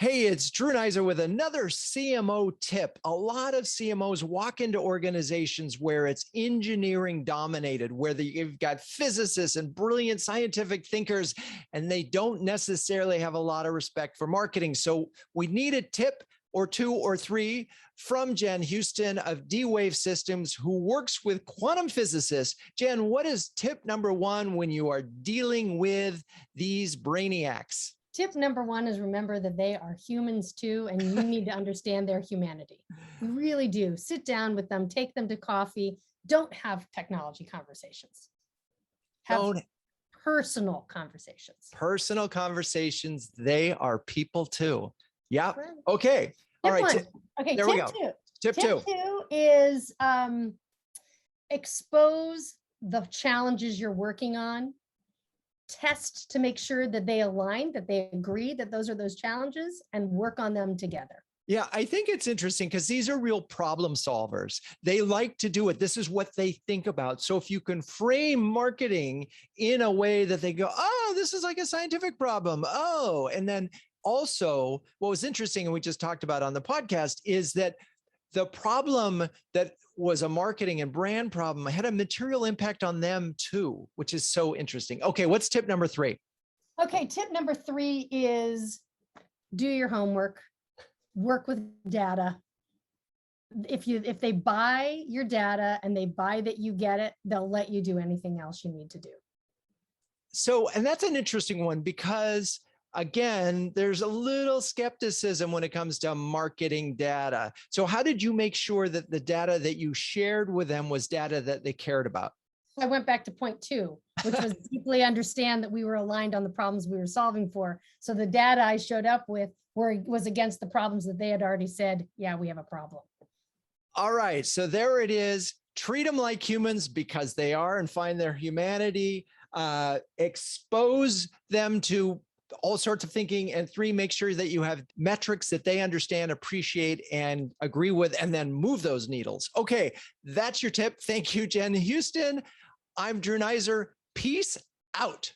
Hey, it's Drew Neiser with another CMO tip. A lot of CMOs walk into organizations where it's engineering dominated, where you've got physicists and brilliant scientific thinkers, and they don't necessarily have a lot of respect for marketing. So we need a tip or two or three from Jen Houston of D-Wave Systems, who works with quantum physicists. Jen, what is tip number one when you are dealing with these brainiacs? Tip number one is remember that they are humans too, and you need to understand their humanity. You really do. Sit down with them, take them to coffee. Don't have technology conversations. Have personal conversations. Personal conversations. They are people too. Yeah. Okay. All right. Okay. There we go. Tip two is expose the challenges you're working on. Test to make sure that they align, that they agree that those are those challenges, and work on them together. Yeah, I think it's interesting because these are real problem solvers. They like to do it. This is what they think about. So if you can frame marketing in a way that they go, oh, this is like a scientific problem. Oh, and then also what was interesting, and we just talked about on the podcast, is that the problem that was a marketing and brand problem had a material impact on them too, which is so interesting. Okay, what's tip number three? Okay, tip number three is do your homework, work with data. If they buy your data and they buy that you get it, they'll let you do anything else you need to do. So, and that's an interesting one because again, there's a little skepticism when it comes to marketing data. So how did you make sure that the data that you shared with them was data that they cared about? I went back to point two, which was deeply understand that we were aligned on the problems we were solving for. So the data I showed up with was against the problems that they had already said, yeah, we have a problem. All right, so there it is. Treat them like humans because they are and find their humanity. Expose them to all sorts of thinking. And three, make sure that you have metrics that they understand, appreciate, and agree with, and then move those needles. Okay, that's your tip. Thank you, Jen Houston. I'm Drew Neiser. Peace out.